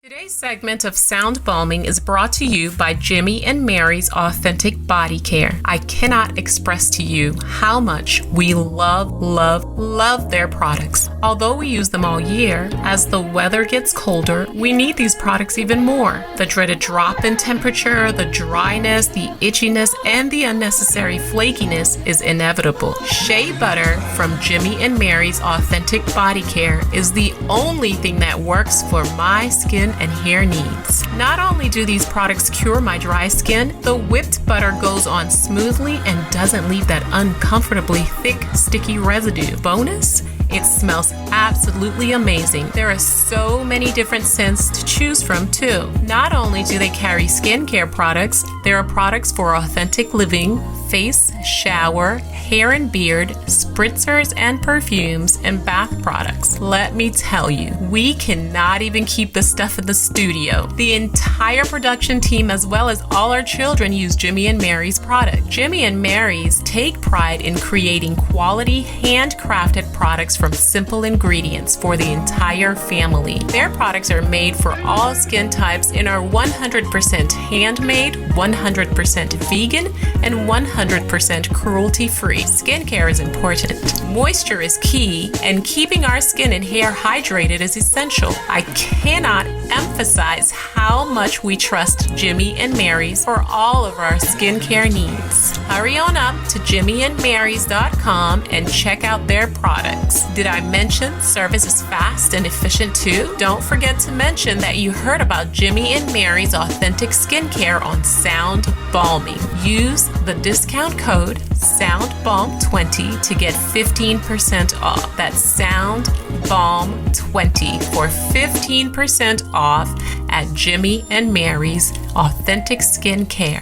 Today's segment of Sound Balming is brought to you by Jimmy and Mary's Authentic Body Care. I cannot express to you how much we love their products. Although we use them all year, as the weather gets colder, we need these products even more. The dreaded drop in temperature, the dryness, the itchiness, and the unnecessary flakiness is inevitable. Shea butter from Jimmy and Mary's Authentic Body Care is the only thing that works for my skin and hair needs. Not only do these products cure my dry skin, the whipped butter goes on smoothly and doesn't leave that uncomfortably thick, sticky residue. Bonus? It smells absolutely amazing. There are so many different scents to choose from too. Not only do they carry skincare products, there are products for authentic living, face, shower, hair and beard, spritzers and perfumes, and bath products. Let me tell you, we cannot even keep the stuff in the studio. The entire production team as well as all our children use Jimmy and Mary's product. Jimmy and Mary's take pride in creating quality, handcrafted products from simple ingredients for the entire family. Their products are made for all skin types and are 100% handmade, 100% vegan, and 100% cruelty-free. Skincare is important. Moisture is key, and keeping our skin and hair hydrated is essential. I cannot emphasize how much we trust Jimmy and Mary's for all of our skincare needs. Hurry on up to jimmyandmarys.com and check out their products. Did I mention service is fast and efficient too? Don't forget to mention that you heard about Jimmy and Mary's Authentic Skincare on Sound Balming. Use the discount code SOUNDBALM20 to get 15% off. That's SOUNDBALM20 for 15% off at Jimmy and Mary's Authentic Skincare.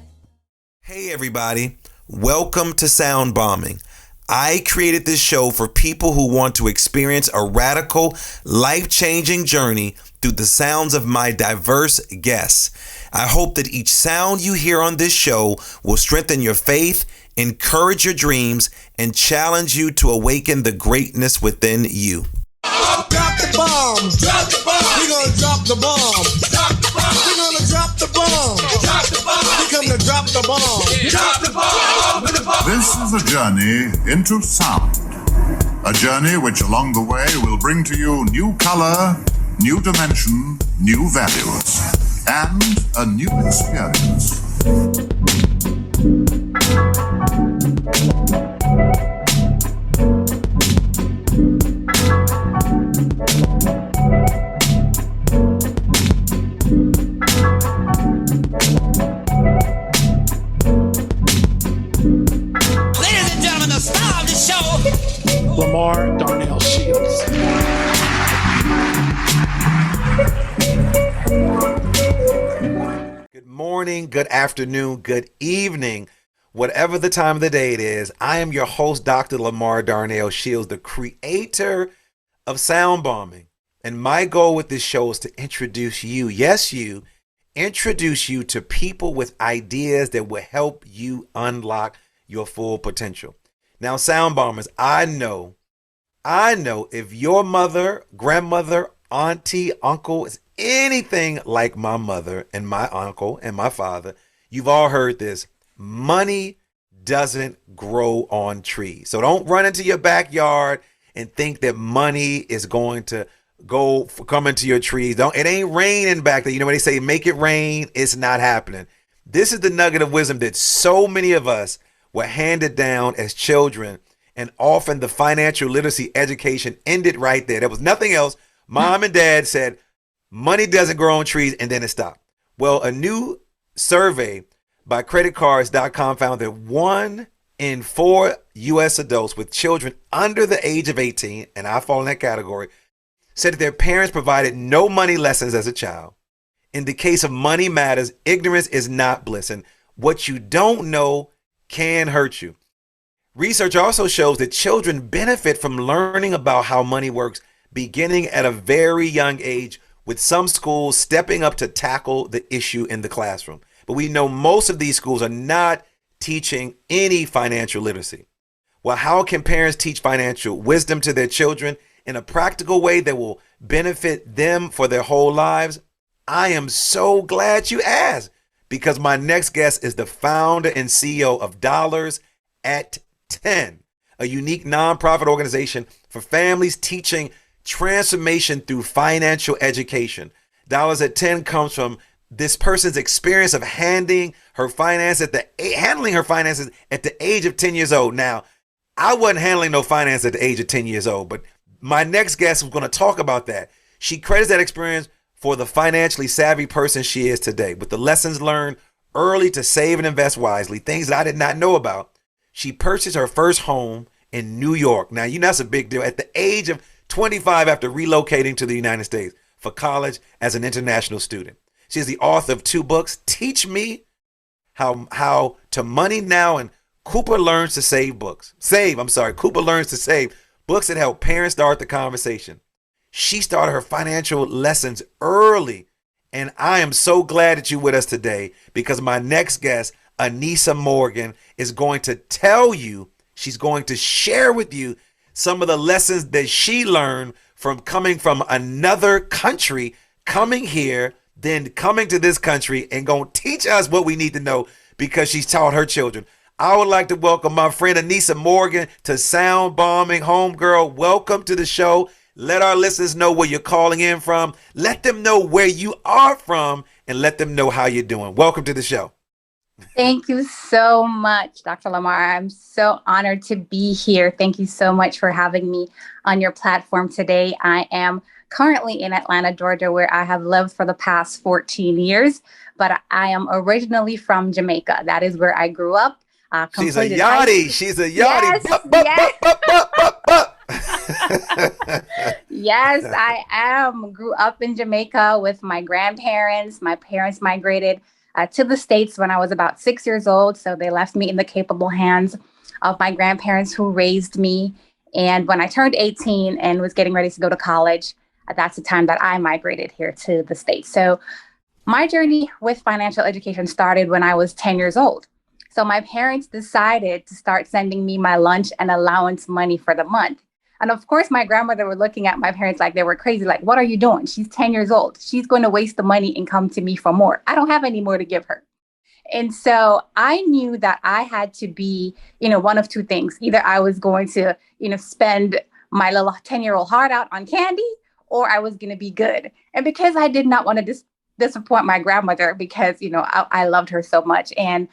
Hey everybody, welcome to Sound Bombing. I created this show for people who want to experience a radical, life-changing journey through the sounds of my diverse guests. I hope that each sound you hear on this show will strengthen your faith, encourage your dreams, and challenge you to awaken the greatness within you. Drop the bombs. Drop the bomb. We're gonna drop the bomb. Drop the bomb. We're gonna drop the bomb. Drop the bomb. We come to drop the bomb. Drop the bomb. This is a journey into sound. A journey which along the way will bring to you new color, new dimension, new values, and a new experience. Lamar Darnell Shields. Good morning, good afternoon, good evening, whatever the time of the day it is. I am your host, Dr. Lamar Darnell Shields, the creator of Sound Bombing. And my goal with this show is to introduce you, yes, you, introduce you to people with ideas that will help you unlock your full potential. Now, Sound Bombers, I know if your mother, grandmother, auntie, uncle is anything like my mother and my uncle and my father, you've all heard this. Money doesn't grow on trees. So don't run into your backyard and think that money is going to come into your trees. It ain't raining back there. You know when they say make it rain, it's not happening. This is the nugget of wisdom that so many of us were handed down as children, and often the financial literacy education ended right there. There was nothing else. Mom and dad said, money doesn't grow on trees, and then it stopped. Well, a new survey by creditcards.com found that 1 in 4 U.S. adults with children under the age of 18, and I fall in that category, said that their parents provided no money lessons as a child. In the case of money matters, ignorance is not bliss, and what you don't know can hurt you. Research also shows that children benefit from learning about how money works beginning at a very young age, with some schools stepping up to tackle the issue in the classroom. But we know most of these schools are not teaching any financial literacy. Well, how can parents teach financial wisdom to their children in a practical way that will benefit them for their whole lives? I am so glad you asked because my next guest is the founder and CEO of Dollars at 10, a unique nonprofit organization for families teaching transformation through financial education. Dollars at 10 comes from this person's experience of handling her finances at the age of 10 years old. Now, I wasn't handling no finance at the age of 10 years old, but my next guest was going to talk about that. She credits that experience for the financially savvy person she is today. With the lessons learned early to save and invest wisely, things that I did not know about, she purchased her first home in New York. Now, you know that's a big deal. At the age of 25 after relocating to the United States for college as an international student. She is the author of 2 books, Teach Me How to Money Now and Cooper Learns to Save books. Cooper Learns to Save, books that help parents start the conversation. She started her financial lessons early, and I am so glad that you're with us today because my next guest, Anissa Morgan, is going to tell you, she's going to share with you some of the lessons that she learned from coming from another country, coming here, then coming to this country and going to teach us what we need to know because she's taught her children. I would like to welcome my friend Anissa Morgan to Sound Bombing. Homegirl, welcome to the show. Let our listeners know where you're calling in from. Let them know where you are from and let them know how you're doing. Welcome to the show. Thank you so much, Dr. Lamar. I'm so honored to be here. Thank you so much for having me on your platform today. I am currently in Atlanta, Georgia, where I have lived for the past 14 years, but I am originally from Jamaica. That is where I grew up. She's a yachty. She's a yachty. Yes, I am. Grew up in Jamaica with my grandparents. My parents migrated to the States when I was about 6 years old. So they left me in the capable hands of my grandparents who raised me. And when I turned 18 and was getting ready to go to college, that's the time that I migrated here to the States. So my journey with financial education started when I was 10 years old. So my parents decided to start sending me my lunch and allowance money for the month. And of course, my grandmother were looking at my parents like they were crazy. Like, what are you doing? She's 10 years old. She's going to waste the money and come to me for more. I don't have any more to give her. And so I knew that I had to be, one of 2 things. Either I was going to, spend my little 10-year-old heart out on candy, or I was going to be good. And because I did not want to disappoint my grandmother, because, I loved her so much. And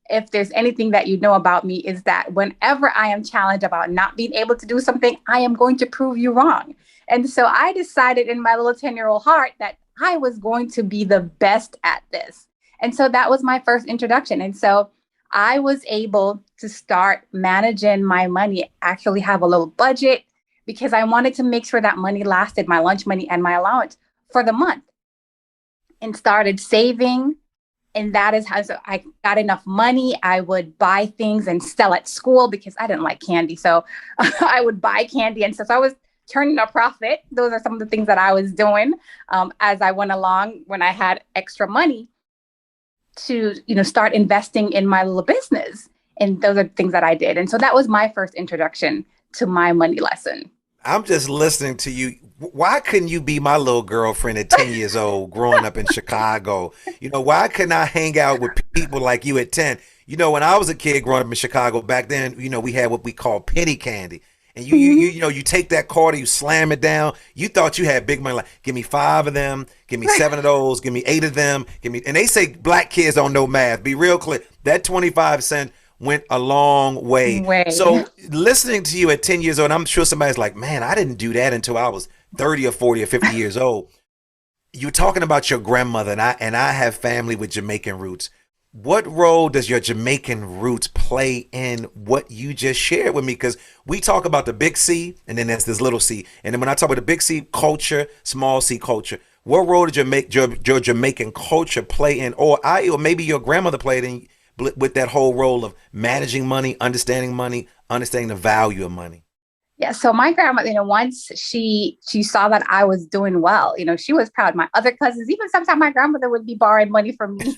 if there's anything that you know about me is that whenever I am challenged about not being able to do something, I am going to prove you wrong. And so I decided in my little 10-year-old heart that I was going to be the best at this. And so that was my first introduction. And so I was able to start managing my money, actually have a little budget, because I wanted to make sure that money lasted, my lunch money and my allowance for the month, and started saving. And that is how I got enough money. I would buy things and sell at school because I didn't like candy. So I would buy candy. And so I was turning a profit. Those are some of the things that I was doing as I went along when I had extra money to, start investing in my little business. And those are things that I did. And so that was my first introduction to my money lesson. I'm just listening to you. Why couldn't you be my little girlfriend at 10 years old growing up in Chicago? Why couldn't I hang out with people like you at 10? When I was a kid growing up in Chicago back then, we had what we call penny candy. And you take that quarter, you slam it down. You thought you had big money. Like, give me 5 of them, give me 7 of those, give me 8 of them, and they say black kids don't know math. Be real clear. That 25 cent went a long way. So listening to you at 10 years old, I'm sure somebody's like, man, I didn't do that until I was 30 or 40 or 50 years old. You're talking about your grandmother, and I have family with Jamaican roots. What role does your Jamaican roots play in what you just shared with me? Because we talk about the big C, and then there's this little c. And then when I talk about the big C culture, small c culture, what role did your Jamaican culture play in, or maybe your grandmother played in with that whole role of managing money, understanding the value of money? Yeah. So my grandmother, once she saw that I was doing well, she was proud. My other cousins, even sometimes my grandmother would be borrowing money from me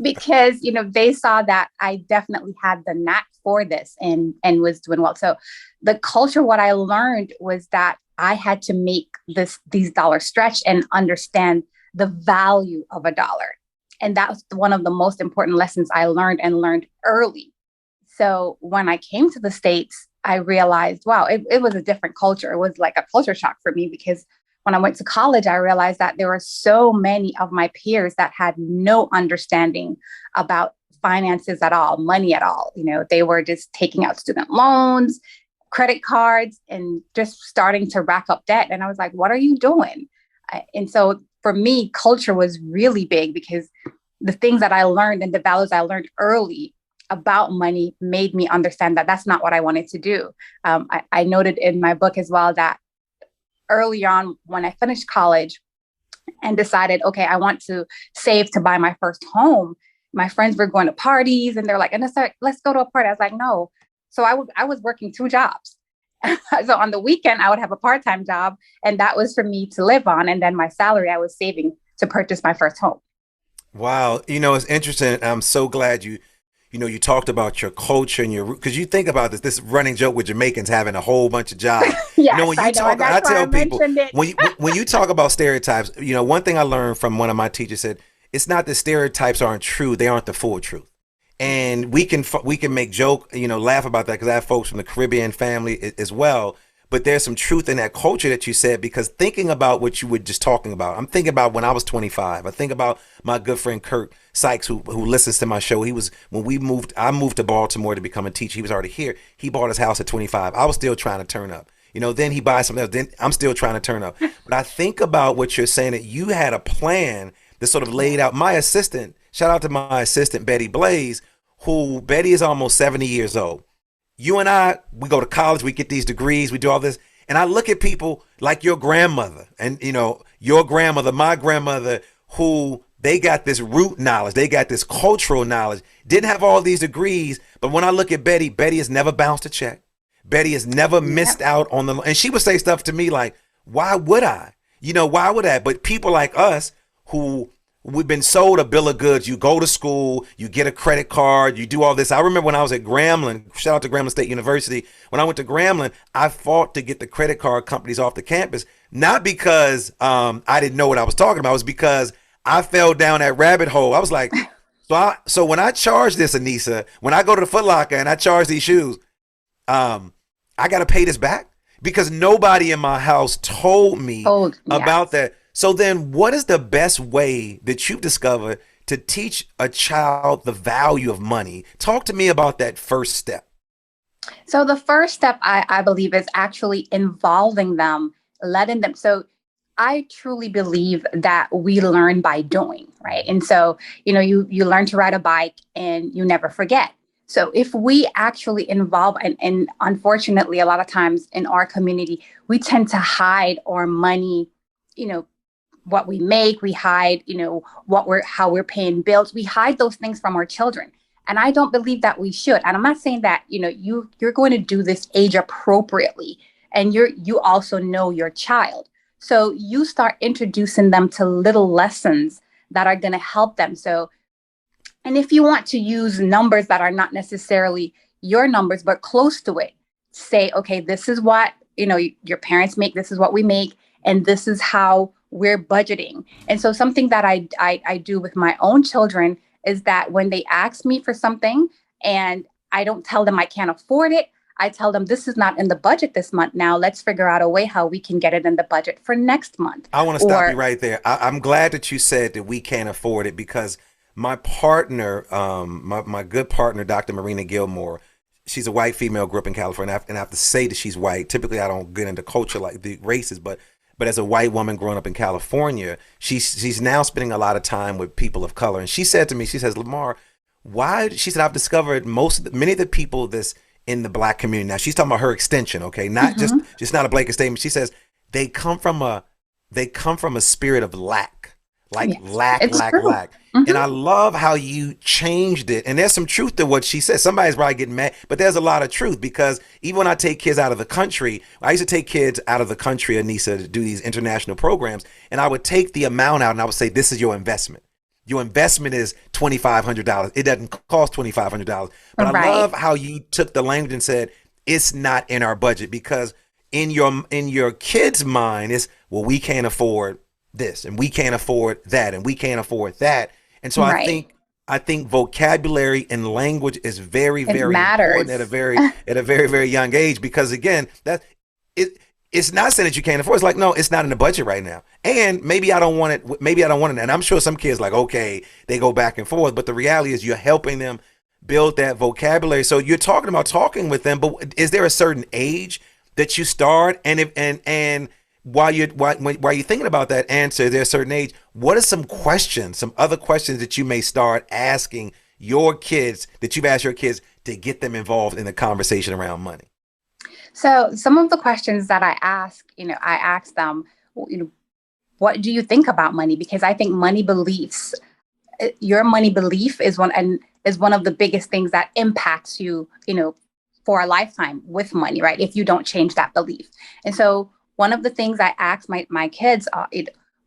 because, they saw that I definitely had the knack for this and was doing well. So the culture, what I learned was that I had to make these dollars stretch and understand the value of a dollar. And that was one of the most important lessons I learned early. So when I came to the States, I realized, wow, it was a different culture. It was like a culture shock for me, because when I went to college, I realized that there were so many of my peers that had no understanding about finances at all, money at all. They were just taking out student loans, credit cards, and just starting to rack up debt. And I was like, what are you doing? And so for me, culture was really big, because the things that I learned and the values I learned early about money made me understand that that's not what I wanted to do. I noted in my book as well that early on, when I finished college and decided, okay, I want to save to buy my first home, my friends were going to parties and they're like, Anissa, let's go to a party. I was like, no. So I was working 2 jobs. So on the weekend, I would have a part-time job, and that was for me to live on. And then my salary, I was saving to purchase my first home. Wow. It's interesting. I'm so glad you talked about your culture and because you think about this running joke with Jamaicans having a whole bunch of jobs. Yes, When you talk, I tell people, when you talk about stereotypes, one thing I learned from one of my teachers said, it's not that stereotypes aren't true. They aren't the full truth. And we can make joke, laugh about that, because I have folks from the Caribbean family as well. But there's some truth in that culture that you said, because thinking about what you were just talking about, I'm thinking about when I was 25. I think about my good friend Kurt Sykes, who listens to my show. I moved to Baltimore to become a teacher. He was already here. He bought his house at 25. I was still trying to turn up. Then he buys something else. Then I'm still trying to turn up. But I think about what you're saying, that you had a plan that sort of laid out. My assistant, shout out to my assistant, Betty Blaze, Betty is almost 70 years old. You and I, we go to college, we get these degrees, we do all this. And I look at people like your grandmother and, your grandmother, my grandmother, who they got this root knowledge. They got this cultural knowledge, didn't have all these degrees. But when I look at Betty has never bounced a check. Betty has never missed out on and she would say stuff to me like, why would I? Why would I? But people like us who we've been sold a bill of goods. You go to school, you get a credit card, you do all this. I remember when I was at Grambling, shout out to Grambling State University. When I went to Grambling, I fought to get the credit card companies off the campus, not because I didn't know what I was talking about. It was because I fell down that rabbit hole. I was like, so when I charge this, Anissa, when I go to the Foot Locker and I charge these shoes, I got to pay this back, because nobody in my house told me about that. So then what is the best way that you've discovered to teach a child the value of money? Talk to me about that first step. So the first step, I believe, is actually involving them, letting them. So I truly believe that we learn by doing, right? And so, you learn to ride a bike and you never forget. So if we actually involve, and unfortunately, a lot of times in our community, we tend to hide our money, what we make, we hide, how we're paying bills. We hide those things from our children. And I don't believe that we should. And I'm not saying that, you're going to do this age appropriately. And you also know your child. So you start introducing them to little lessons that are going to help them. So, and if you want to use numbers that are not necessarily your numbers, but close to it, say, okay, this is what, your parents make, this is what we make, and this is how we're budgeting. And so something that I do with my own children is that when they ask me for something and I don't tell them I can't afford it, I tell them this is not in the budget this month. Now let's figure out a way how we can get it in the budget for next month. I want to stop you right there. I'm glad that you said that we can't afford it, because my partner, my good partner, Dr. Marina Gilmore, she's a white female, grew up in California, and I have to say that she's white. Typically, I don't get into culture like the races, but as a white woman growing up in California, she's now spending a lot of time with people of color. And she said to me, she says, Lamar, why? She said, I've discovered many of the people that's in the Black community. Now she's talking about her extension, okay, not just not a blanket statement. She says they come from a spirit of lack. Lack. And I love how you changed it. And there's some truth to what she said. Somebody's probably getting mad, but there's a lot of truth, because even when I take kids out of the country, I used to take kids out of the country, Anissa, to do these international programs. And I would take the amount out and I would say, this is your investment. Your investment is $2,500. It doesn't cost $2,500. But I love how you took the language and said, it's not in our budget, because in your kid's mind is, well, we can't afford this and we can't afford that and we can't afford that. And so Right. I think vocabulary and language is very, It very important matters. at a very, very young age, because again, it's not saying that you can't afford. It's like, no, it's not in the budget right now. And maybe I don't want it. Maybe I don't want it. And I'm sure some kids like, okay, they go back and forth. But the reality is you're helping them build that vocabulary. So you're talking about talking with them, but is there a certain age that you start? And if and while you're thinking about that answer, there's a certain age. What are some other questions that you may start asking your kids, that you've asked your kids, to get them involved in the conversation around money? So some of the questions that I ask, I ask them, what do you think about money? Because I think money beliefs, your money belief is one of the biggest things that impacts you, for a lifetime with money, right? If you don't change that belief. And so one of the things I ask my kids,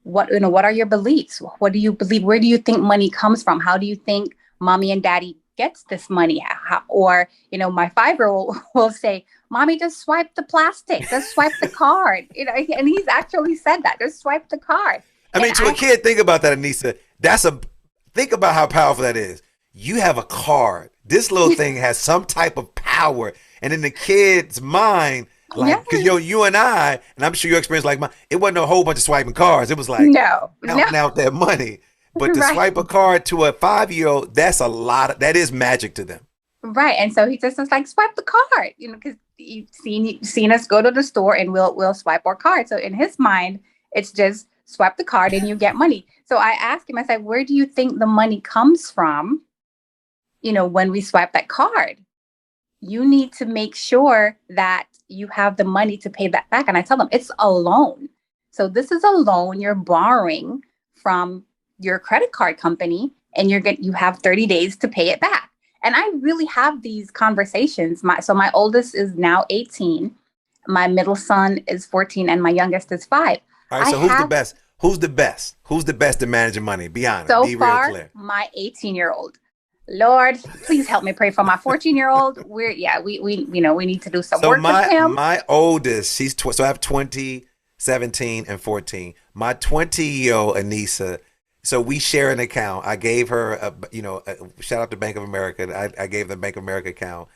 what are your beliefs? What do you believe? Where do you think money comes from? How do you think mommy and daddy gets this money? Or, my 5-year-old will say, mommy, just swipe the plastic, just swipe the card. And he's actually said that, just swipe the card. I mean, to a kid, think about that, Anissa. Think about how powerful that is. You have a card. This little thing has some type of power. And in the kid's mind, like, because you and I'm sure your experience like mine, it wasn't a whole bunch of swiping cards. It was like, counting out that money. But to swipe a card to a 5-year-old, that is magic to them. Right. And so he just was like, swipe the card, because you've seen us go to the store and we'll swipe our card. So in his mind, it's just swipe the card and you get money. So I asked him, I said, where do you think the money comes from? When we swipe that card, you need to make sure that you have the money to pay that back. And I tell them it's a loan. So this is a loan you're borrowing from your credit card company, and you have 30 days to pay it back. And I really have these conversations. My oldest is now 18, my middle son is 14, and my youngest is 5. All right, so who's the best? Who's the best? Who's the best at managing money? Be honest. So be far, real clear. My 18-year-old. Lord, please help me pray for my 14-year-old. We need to do some work with him. My oldest, so I have 20, 17, and 14. My 20-year-old Anissa, so we share an account. I gave her shout out to Bank of America. I gave the Bank of America account.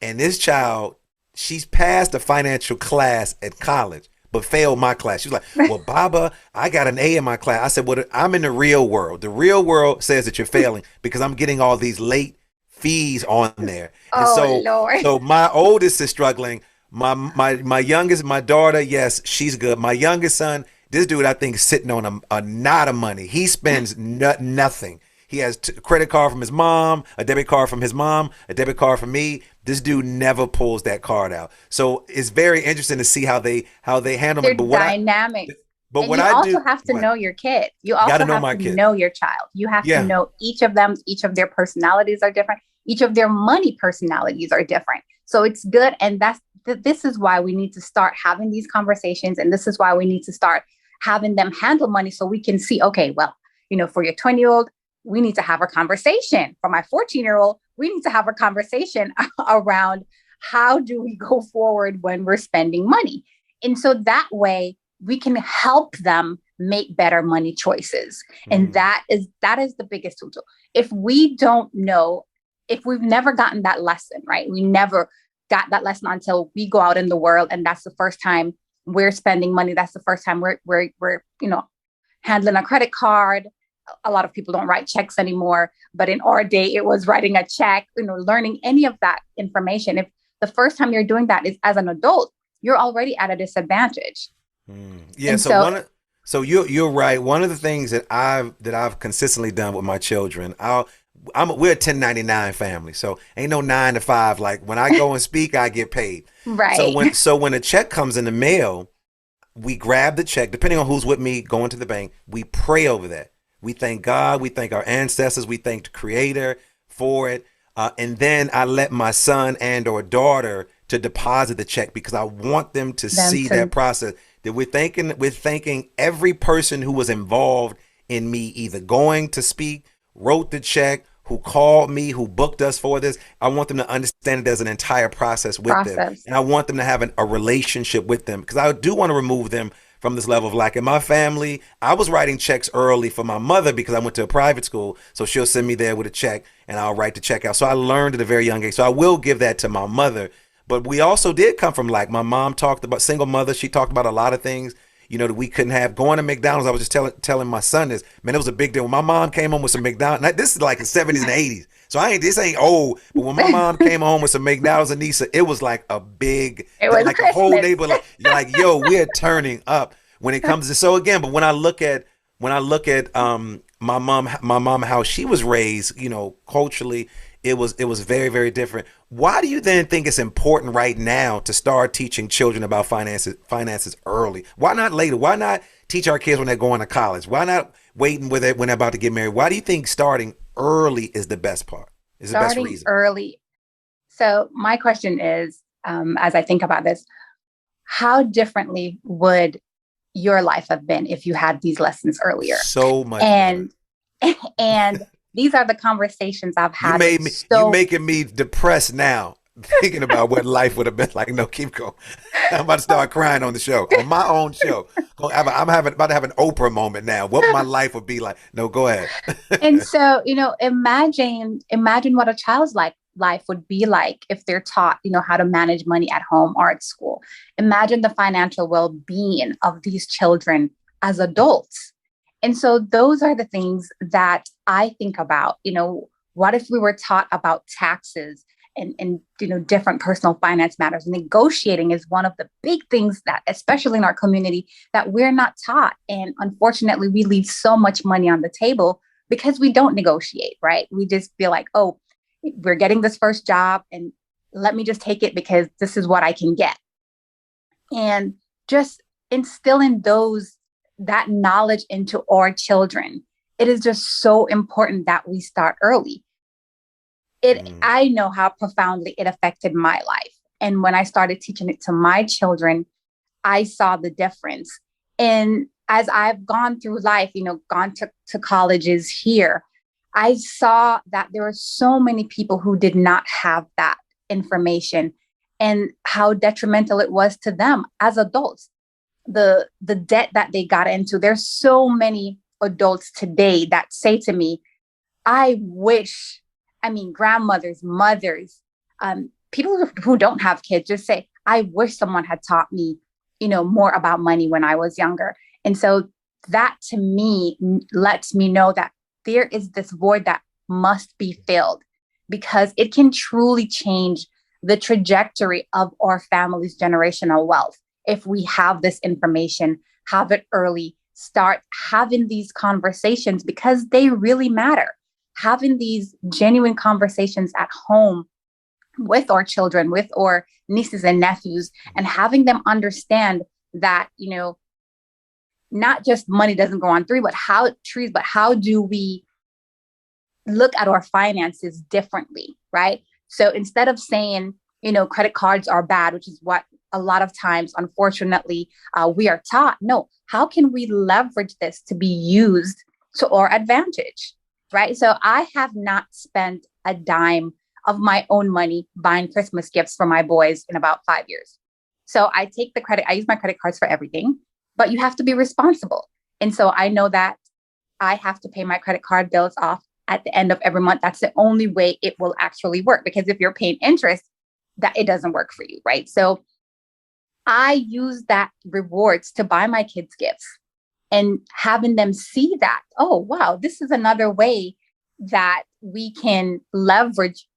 And this child, she's passed a financial class at college, but failed my class. She was like, well, Baba, I got an A in my class. I said, well, I'm in the real world. The real world says that you're failing because I'm getting all these late fees on there. And Lord. So my oldest is struggling. My youngest, my daughter, yes, she's good. My youngest son, this dude, I think, is sitting on a knot of money. He spends nothing. He has a credit card from his mom, a debit card from his mom, a debit card from me. This dude never pulls that card out. So it's very interesting to see how they handle it. They're dynamic. But and what you I also do, have to know your kid. You also have to know your child. You have to know each of them. Each of their personalities are different. Each of their money personalities are different. So it's good. And this is why we need to start having these conversations. And this is why we need to start having them handle money, so we can see, okay, well, for your 20-year-old, we need to have a conversation. For my 14-year-old, we need to have a conversation around how do we go forward when we're spending money. And so that way we can help them make better money choices. And that is the biggest tool. If we don't know, if we've never gotten that lesson, right? We never got that lesson until we go out in the world. And that's the first time we're spending money. That's the first time we're handling a credit card. A lot of people don't write checks anymore, but in our day, it was writing a check, learning any of that information. If the first time you're doing that is as an adult, you're already at a disadvantage. Yeah. So you're right. One of the things that I've consistently done with my children, we're a 1099 family. So ain't no 9 to 5. Like when I go and speak, I get paid. Right. So when a check comes in the mail, we grab the check, depending on who's with me going to the bank, we pray over that. We thank God, we thank our ancestors, we thank the Creator for it. And then I let my son and or daughter to deposit the check because I want them to see that process. That we're thanking every person who was involved in me either going to speak, wrote the check, who called me, who booked us for this. I want them to understand that there's an entire process with them. And I want them to have a relationship with them, because I do want to remove them from this level of lack. In my family, I was writing checks early for my mother because I went to a private school. So she'll send me there with a check and I'll write the check out. So I learned at a very young age. So I will give that to my mother. But we also did come from lack. My mom talked about single mother. She talked about a lot of things, that we couldn't have. Going to McDonald's, I was just telling my son this. Man, it was a big deal. When my mom came home with some McDonald's, now, this is like the 70s and 80s. So this ain't old. But when my mom came home with some McDonald's, Anissa, it was like a big, like the whole neighborhood, like, yo, we're turning up when it comes to. So again, but when I look at my mom, how she was raised, culturally, it was very, very different. Why do you then think it's important right now to start teaching children about finances early? Why not later? Why not teach our kids when they're going to college? Why not waiting when they're about to get married? Why do you think starting early is the best part? Is the best reason? Early. So my question is, as I think about this, how differently would your life have been if you had these lessons earlier? So much better. And these are the conversations I've had. You're making me depressed now, thinking about what life would have been like. No, keep going. I'm about to start crying on the show, on my own show. I'm about to have an Oprah moment now. What my life would be like. No, go ahead. And so, imagine what a child's life would be like if they're taught, how to manage money at home or at school. Imagine the financial well-being of these children as adults. And so those are the things that I think about. What if we were taught about taxes and different personal finance matters? Negotiating is one of the big things that, especially in our community, that we're not taught. And unfortunately, we leave so much money on the table because we don't negotiate, right? We just feel like, oh, we're getting this first job and let me just take it because this is what I can get. And just instilling that knowledge into our children. It is just so important that we start early. I know how profoundly it affected my life. And when I started teaching it to my children, I saw the difference. And as I've gone through life, gone to colleges here, I saw that there were so many people who did not have that information and how detrimental it was to them as adults. The debt that they got into. There's so many adults today that say to me, grandmothers, mothers, people who don't have kids just say, I wish someone had taught me, more about money when I was younger. And so that to me lets me know that there is this void that must be filled, because it can truly change the trajectory of our family's generational wealth. If we have this information, have it early, start having these conversations because they really matter. Having these genuine conversations at home with our children, with our nieces and nephews, and having them understand that, not just money doesn't go on trees, but how do we look at our finances differently, right? So instead of saying, credit cards are bad, which is what a lot of times, unfortunately, we are taught. No, how can we leverage this to be used to our advantage, right? So I have not spent a dime of my own money buying Christmas gifts for my boys in about 5 years. So I use my credit cards for everything, but you have to be responsible. And so I know that I have to pay my credit card bills off at the end of every month. That's the only way it will actually work, because if you're paying interest, that it doesn't work for you, right? So I use that rewards to buy my kids gifts and having them see that, oh, wow, this is another way that we can leverage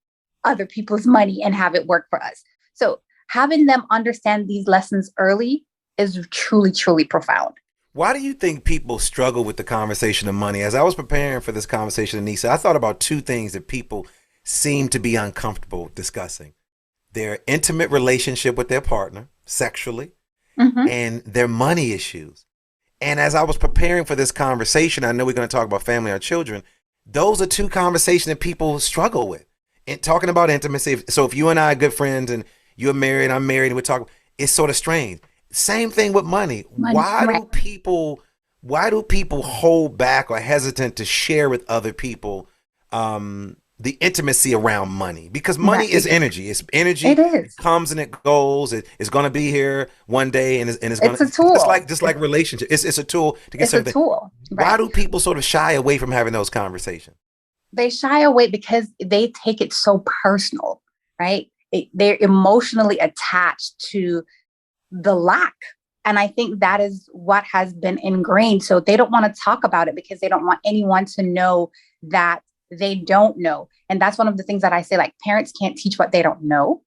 other people's money and have it work for us. So having them understand these lessons early is truly, truly profound. Why do you think people struggle with the conversation of money? As I was preparing for this conversation, Anissa, I thought about two things that people seem to be uncomfortable discussing: their intimate relationship with their partner sexually, and their money issues. And as I was preparing for this conversation, I know we're going to talk about family or children. Those are two conversations that people struggle with. And talking about intimacy. So if you and I are good friends and you're married, I'm married, and we're talking, it's sort of strange. Same thing with money. Why do people hold back or hesitant to share with other people the intimacy around money, because money Right. is energy. It's energy. It is. It comes and it goes. It's going to be here one day, and it's going It's a to tool. just like relationship. It's a tool to get It's a something. tool. Why Right. do people sort of shy away from having those conversations? They shy away because they take it so personal, right? They're emotionally attached to the lack. And I think that is what has been ingrained. So they don't want to talk about it because they don't want anyone to know that they don't know. And that's one of the things that I say, like, parents can't teach what they don't know.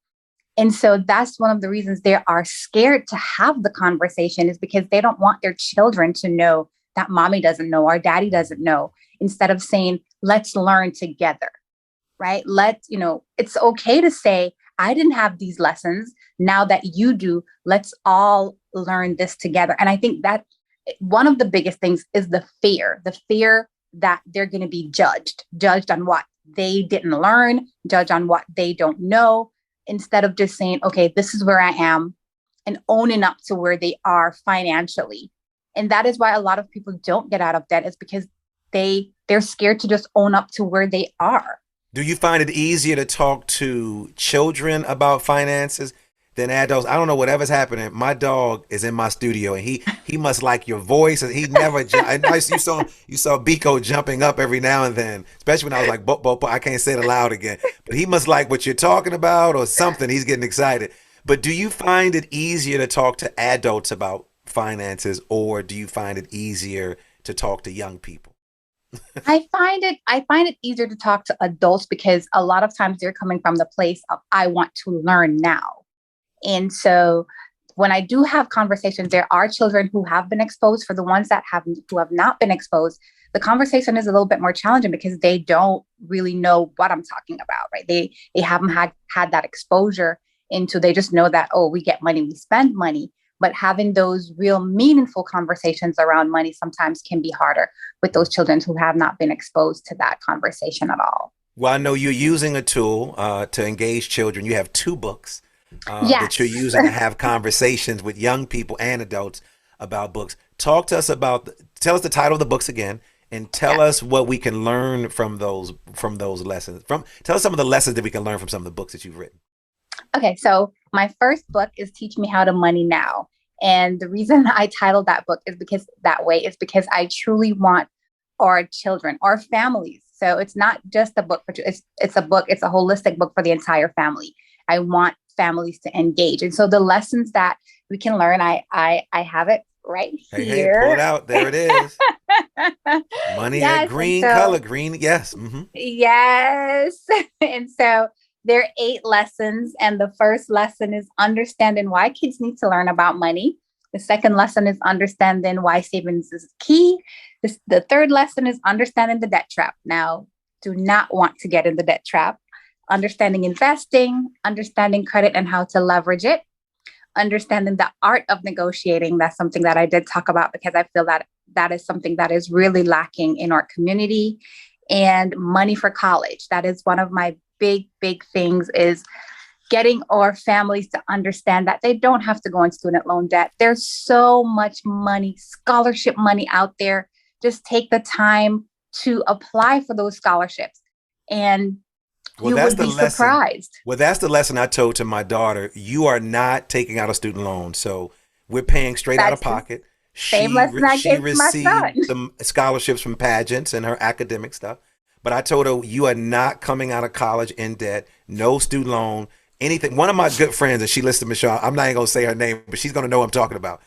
And so that's one of the reasons they are scared to have the conversation, is because they don't want their children to know that mommy doesn't know or daddy doesn't know, instead of saying, let's learn together, right? It's okay to say, I didn't have these lessons. Now that you do, let's all learn this together. And I think that one of the biggest things is the fear that they're going to be judged on what they didn't learn, judged on what they don't know, instead of just saying, okay, this is where I am, and owning up to where they are financially. And that is why a lot of people don't get out of debt, is because they're scared to just own up to where they are. Do you find it easier to talk to children about finances than adults? I don't know, whatever's happening. My dog is in my studio, and he must like your voice. And he never. You saw Biko jumping up every now and then, especially when I was like, bo. I can't say it aloud again. But he must like what you're talking about or something. He's getting excited. But do you find it easier to talk to adults about finances, or do you find it easier to talk to young people? I find it easier to talk to adults, because a lot of times they're coming from the place of, I want to learn now. And so when I do have conversations, there are children who have been exposed. For the ones who have not been exposed, the conversation is a little bit more challenging because they don't really know what I'm talking about, right? They haven't had that exposure into, they just know that, oh, we get money, we spend money. But having those real meaningful conversations around money sometimes can be harder with those children who have not been exposed to that conversation at all. Well, I know you're using a tool to engage children. You have 2 books Yes. that you're using to have conversations with young people and adults about books. Tell us the title of the books again, and tell us what we can learn from those lessons. Tell us some of the lessons that we can learn from some of the books that you've written. Okay, so my first book is Teach Me How to Money Now. And the reason I titled that book is because I truly want our children, our families. So it's not just a book, but it's a holistic book for the entire family. I want families to engage. And so the lessons that we can learn, I have it right here. Hey, pull it out. There it is. Money, yes, green color, green. Yes. Mm-hmm. Yes. And so there are 8 lessons. And the first lesson is understanding why kids need to learn about money. The second lesson is understanding why savings is key. The third lesson is understanding the debt trap. Now, do not want to get in the debt trap. Understanding investing, understanding credit and how to leverage it, understanding the art of negotiating. That's something that I did talk about, because I feel that is something that is really lacking in our community. And money for college. That is one of my big things, is getting our families to understand that they don't have to go in student loan debt. There's so much money, scholarship money out there. Just take the time to apply for those scholarships, and you would be surprised. Well, that's the lesson I told to my daughter. You are not taking out a student loan. So we're paying straight out of pocket. Same lesson I gave my son. received some scholarships from pageants and her academic stuff. But I told her, you are not coming out of college in debt, no student loan, anything. One of my good friends, and she listens to Michelle, I'm not even going to say her name, but she's going to know what I'm talking about.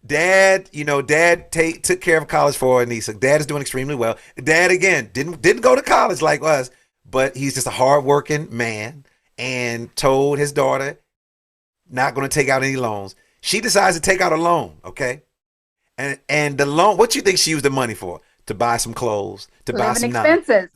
Dad took care of college for Anissa. Dad is doing extremely well. Dad, again, didn't go to college like us, but he's just a hardworking man, and told his daughter, not going to take out any loans. She decides to take out a loan, okay? And the loan, what you think she used the money for? To buy some clothes, to buy some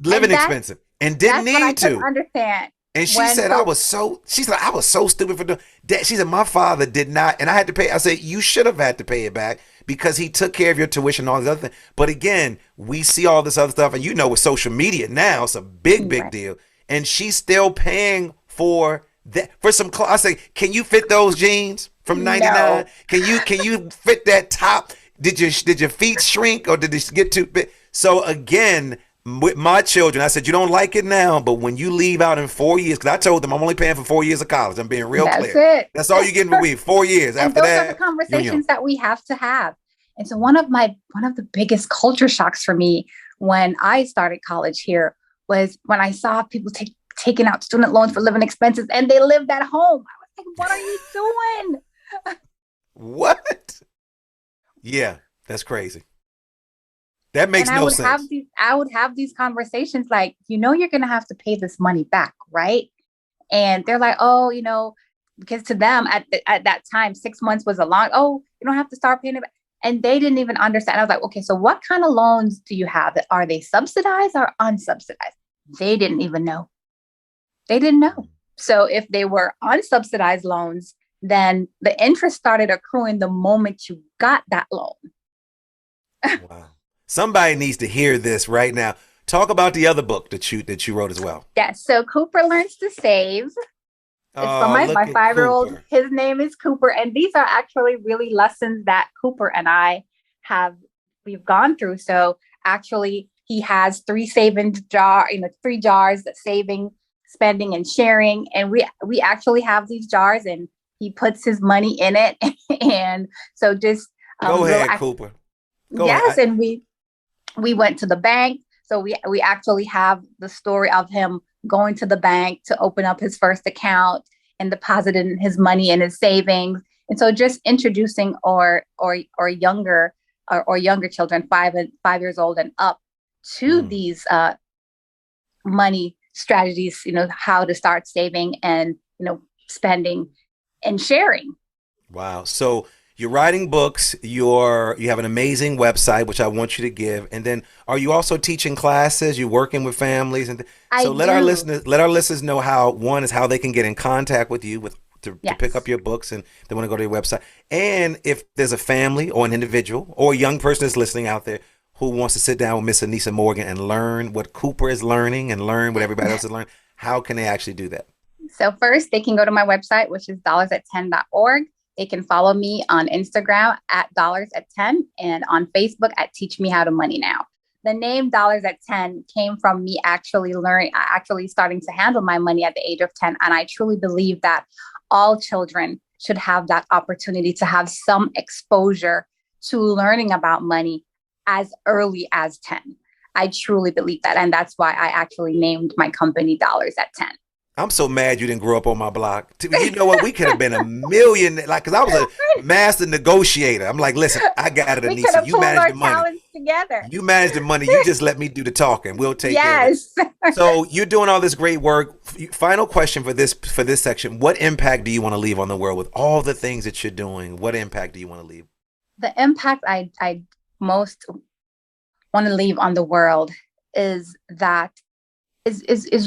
living expensive, and didn't need to understand. And she said, I was so stupid for doing that. She said, my father did not, and I had to pay. I said, you should have had to pay it back, because he took care of your tuition and all this other thing. But again, we see all this other stuff, and with social media now, it's a big deal. And she's still paying for that, for some clothes. I say, can you fit those jeans from 99? No. Can you fit that top? Did your feet shrink, or did it get too big? So again, with my children, I said, you don't like it now, but when you leave out in 4 years, because I told them I'm only paying for 4 years of college. I'm being real That's clear. it. That's all you're getting for me. 4 years. And After those that, are the conversations that we have to have. And so one of the biggest culture shocks for me when I started college here was when I saw people taking out student loans for living expenses and they lived at home. I was like, what are you doing? What? Yeah, that's crazy. That makes no sense. I would have these conversations like, you're going to have to pay this money back, right? And they're like, oh, because to them at that time, 6 months was a long, oh, you don't have to start paying it back. And they didn't even understand. I was like, okay, so what kind of loans do you have? Are they subsidized or unsubsidized? They didn't even know. They didn't know. So if they were unsubsidized loans, then the interest started accruing the moment you got that loan. Wow. Somebody needs to hear this right now. Talk about the other book that you wrote as well. Yes. So Cooper Learns to Save. It's from my 5-year-old. His name is Cooper. And these are actually really lessons that Cooper and I we've gone through. So actually he has 3 3 jars that saving, spending, and sharing. And we actually have these jars and he puts his money in it. And so just go ahead, Cooper. Yes. And we went to the bank. So we actually have the story of him going to the bank to open up his first account and depositing his money in his savings. And so just introducing or younger children, 5 years old and up, to these money strategies, how to start saving and, spending and sharing. Wow. So you're writing books, you have an amazing website, which I want you to give. And then are you also teaching classes? You're working with families? So let our listeners know how they can get in contact with you to pick up your books, and they want to go to your website. And if there's a family or an individual or a young person that's listening out there who wants to sit down with Miss Anissa Morgan and learn what Cooper is learning and learn what everybody else is learning, how can they actually do that? So first, they can go to my website, which is dollarsat10.org. They can follow me on Instagram at dollarsat10 and on Facebook at Teach Me How to Money Now. The name Dollars at 10 came from me actually starting to handle my money at the age of 10. And I truly believe that all children should have that opportunity to have some exposure to learning about money as early as 10. I truly believe that. And that's why I actually named my company Dollars at 10. I'm so mad you didn't grow up on my block. You know what? We could have been a million, because I was a master negotiator. I'm like, listen, I got it, Anissa. You manage the money. Together. You manage the money. You just let me do the talking. We'll take care of it. So you're doing all this great work. Final question for this section. What impact do you want to leave on the world with all the things that you're doing? What impact do you want to leave? The impact I most want to leave on the world is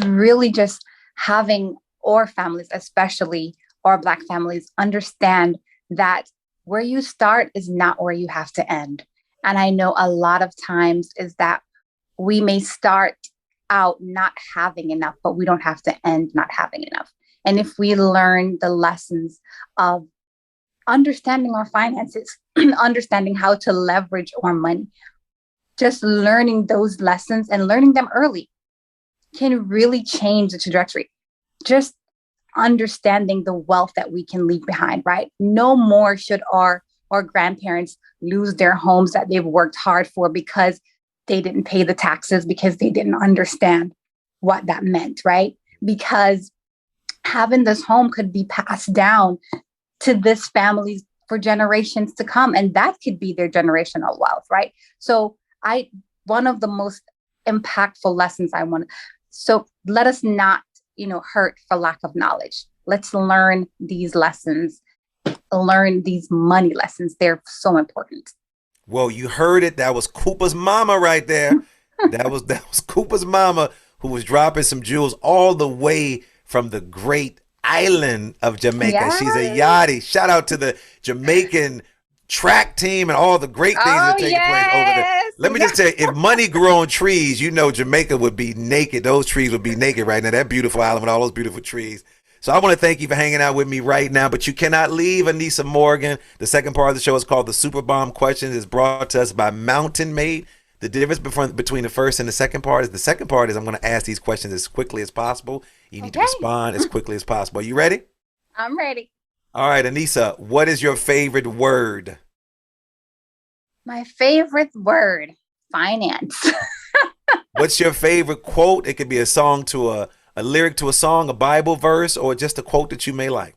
really just having our families, especially our Black families, understand that where you start is not where you have to end. And I know a lot of times is that we may start out not having enough, but we don't have to end not having enough. And if we learn the lessons of understanding our finances, understanding how to leverage our money, just learning those lessons and learning them early can really change the trajectory. Just understanding the wealth that we can leave behind, right? No more should our grandparents lose their homes that they've worked hard for because they didn't pay the taxes, because they didn't understand what that meant, right? Because having this home could be passed down to this family for generations to come, and that could be their generational wealth, right? So one of the most impactful lessons so let us not, hurt for lack of knowledge. Let's learn these lessons, learn these money lessons. They're so important. Well, you heard it. That was Cooper's mama right there. That was Cooper's mama, who was dropping some jewels all the way from the great island of Jamaica. Yes. She's a yachty. Shout out to the Jamaican track team and all the great things that take place over there. Let me just tell you, if money grew on trees, Jamaica would be naked. Those trees would be naked right now. That beautiful island with all those beautiful trees. So I want to thank you for hanging out with me right now, but you cannot leave Anissa Morgan. The second part of the show is called The Super Bomb Questions. It's brought to us by Mountain Made. The difference between the first and the second part is I'm going to ask these questions as quickly as possible. You need to Okay. respond as quickly as possible. Are you ready? I'm ready. All right, Anissa, what is your favorite word? My favorite word, finance. What's your favorite quote? It could be a song to a lyric to a song, a Bible verse, or just a quote that you may like.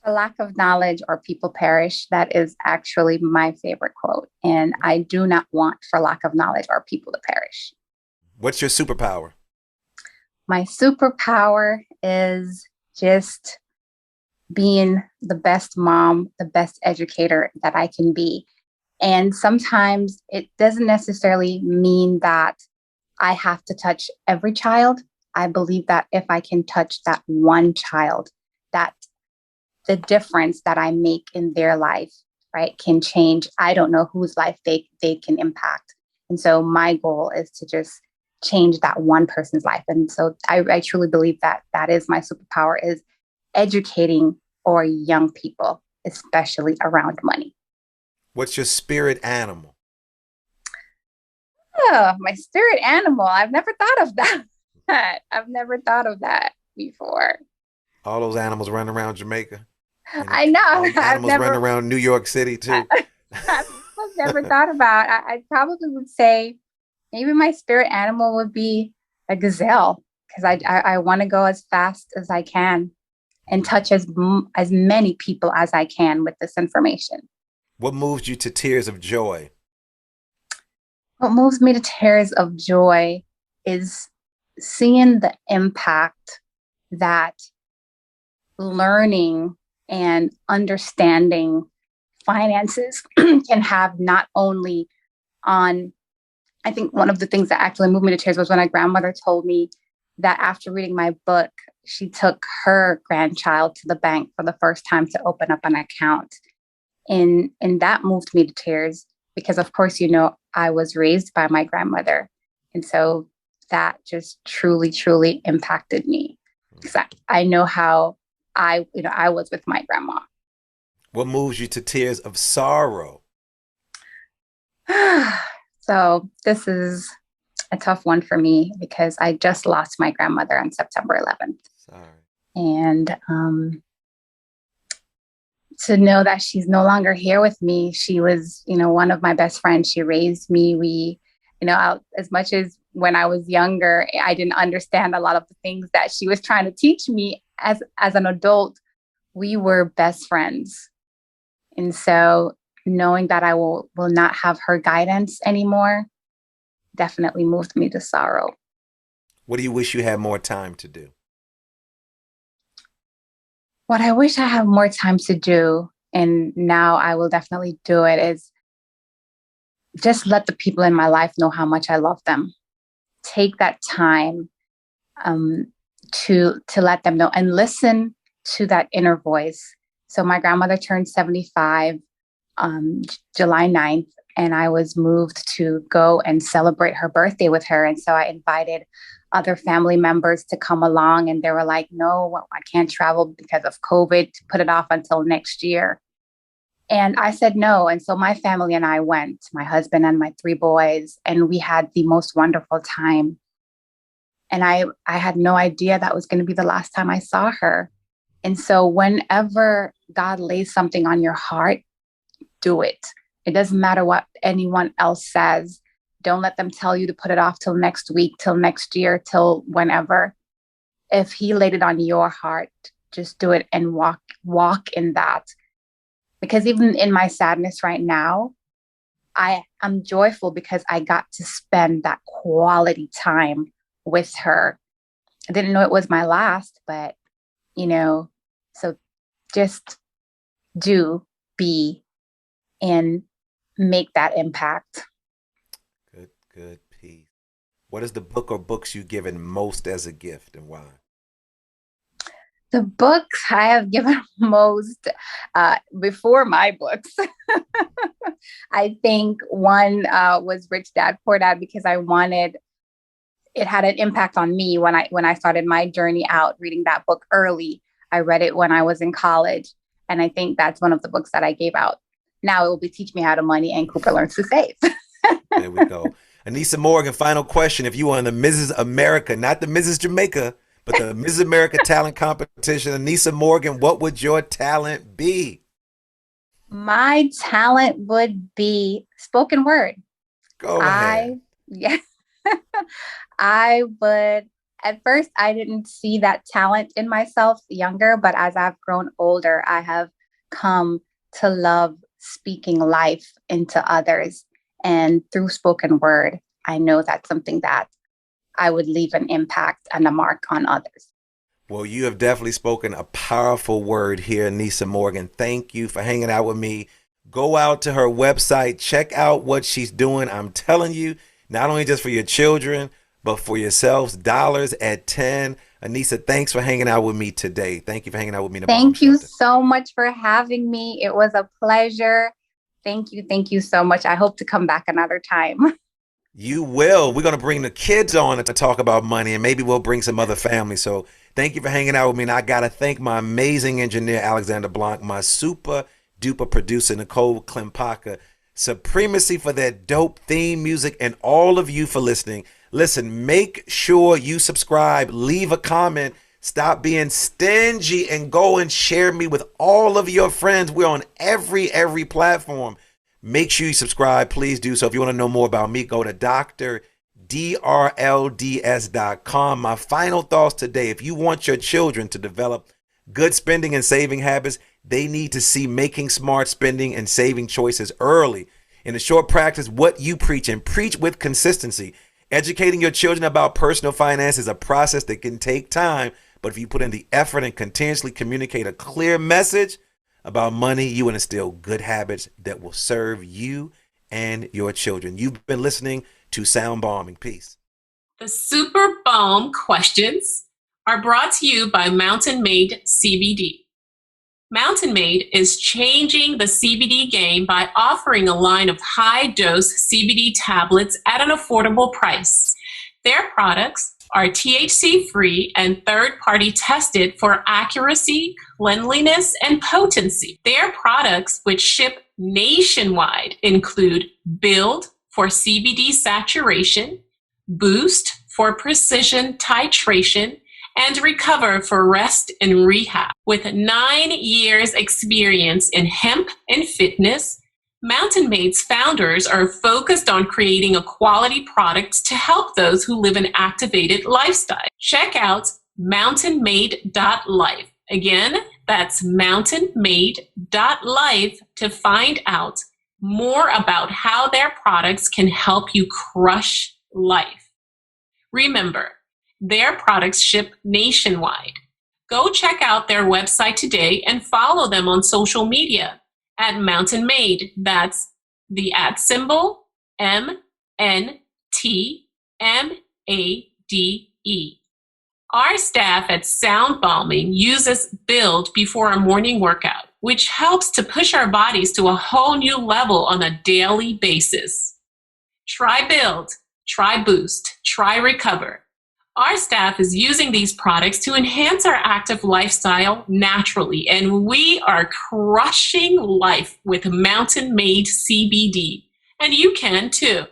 For lack of knowledge or people perish. That is actually my favorite quote. And I do not want for lack of knowledge or people to perish. What's your superpower? My superpower is just being the best mom, the best educator that I can be. And sometimes it doesn't necessarily mean that I have to touch every child. I believe that if I can touch that one child, that the difference that I make in their life, right, can change. I don't know whose life they can impact. And so my goal is to just change that one person's life. And so I truly believe that that is my superpower, is educating our young people, especially around money. What's your spirit animal? Oh, my spirit animal. I've never thought of that. I've never thought of that before. All those animals running around Jamaica. And I know. all the I've animals never, running around New York City too. I've never thought about. I probably would say maybe my spirit animal would be a gazelle, because I want to go as fast as I can and touch as many people as I can with this information. What moves you to tears of joy? What moves me to tears of joy is seeing the impact that learning and understanding finances can have, not only on, I think one of the things that actually moved me to tears was when my grandmother told me that after reading my book, she took her grandchild to the bank for the first time to open up an account. And that moved me to tears because, of course, I was raised by my grandmother. And so that just truly, truly impacted me, because I know how I was with my grandma. What moves you to tears of sorrow? So this is a tough one for me because I just lost my grandmother on September 11th. Sorry. And to know that she's no longer here with me. She was, one of my best friends. She raised me. We, as much as when I was younger, I didn't understand a lot of the things that she was trying to teach me as an adult. We were best friends. And so knowing that I will not have her guidance anymore definitely moved me to sorrow. What do you wish you had more time to do? What I wish I had more time to do, and now I will definitely do it, is just let the people in my life know how much I love them. Take that time to let them know and listen to that inner voice. So my grandmother turned 75 July 9th, and I was moved to go and celebrate her birthday with her. And so I invited other family members to come along, and they were like, no, I can't travel because of COVID, to put it off until next year. And I said no. And so my family and I went, my husband and my 3 boys, and we had the most wonderful time. And I had no idea that was going to be the last time I saw her. And so whenever God lays something on your heart, do it. It doesn't matter what anyone else says. Don't let them tell you to put it off till next week, till next year, till whenever. If he laid it on your heart, just do it and walk in that. Because even in my sadness right now, I'm joyful because I got to spend that quality time with her. I didn't know it was my last, but, so just do, be, and make that impact. Good piece. What is the book or books you've given most as a gift, and why? The books I have given most before my books. I think one was Rich Dad Poor Dad, because it had an impact on me when I started my journey out reading that book early. I read it when I was in college. And I think that's one of the books that I gave out Now it will be Teach Me How to Money and Cooper Learns to Save. There we go. Anissa Morgan, final question. If you were in the Mrs. America, not the Mrs. Jamaica, but the Mrs. America talent competition, Anissa Morgan, what would your talent be? My talent would be spoken word. Go ahead. Yeah. I would, at first, I didn't see that talent in myself younger, but as I've grown older, I have come to love speaking life into others. And through spoken word, I know that's something that I would leave an impact and a mark on others. Well, you have definitely spoken a powerful word here, Anissa Morgan. Thank you for hanging out with me. Go out to her website, check out what she's doing. I'm telling you, not only just for your children, but for yourselves, dollars at 10. Anissa, thanks for hanging out with me today. Thank you for hanging out with me. Thank you so much for having me. It was a pleasure. Thank you. Thank you so much. I hope to come back another time. You will. We're going to bring the kids on to talk about money, and maybe we'll bring some other families. So thank you for hanging out with me. And I got to thank my amazing engineer, Alexander Blanc, my super duper producer, Nicole Klempaka, Supremacy for that dope theme music, and all of you for listening. Listen, make sure you subscribe, leave a comment, stop being stingy, and go and share me with all of your friends. We're on every platform. Make sure you subscribe. Please do so. If you want to know more about me, go to DrLDS.com. My final thoughts today: if you want your children to develop good spending and saving habits, they need to see making smart spending and saving choices early. In a short practice, what you preach, and preach with consistency. Educating your children about personal finance is a process that can take time, but if you put in the effort and continuously communicate a clear message about money, you will instill good habits that will serve you and your children. You've been listening to Sound Bombing. Peace. The Super Bomb questions are brought to you by Mountain Made CBD. Mountain Made is changing the CBD game by offering a line of high-dose CBD tablets at an affordable price. Their products are THC-free and third-party tested for accuracy, cleanliness, and potency. Their products, which ship nationwide, include Build for CBD saturation, Boost for precision titration, and Recover for rest and rehab. With 9 years experience in hemp and fitness, Mountain Made's founders are focused on creating a quality product to help those who live an activated lifestyle. Check out mountainmade.life. Again, that's mountainmade.life to find out more about how their products can help you crush life. Remember, their products ship nationwide. Go check out their website today and follow them on social media at Mountain Made. That's the @ MNTMADE. Our staff at Sound Bombing uses Build before a morning workout, which helps to push our bodies to a whole new level on a daily basis. Try Build, try Boost, try Recover. Our staff is using these products to enhance our active lifestyle naturally, and we are crushing life with Mountain Made CBD, and you can too.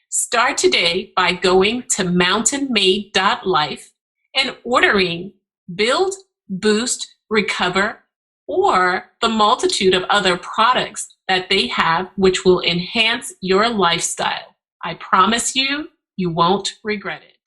Start today by going to mountainmade.life and ordering Build, Boost, Recover, or the multitude of other products that they have which will enhance your lifestyle. I promise you, you won't regret it.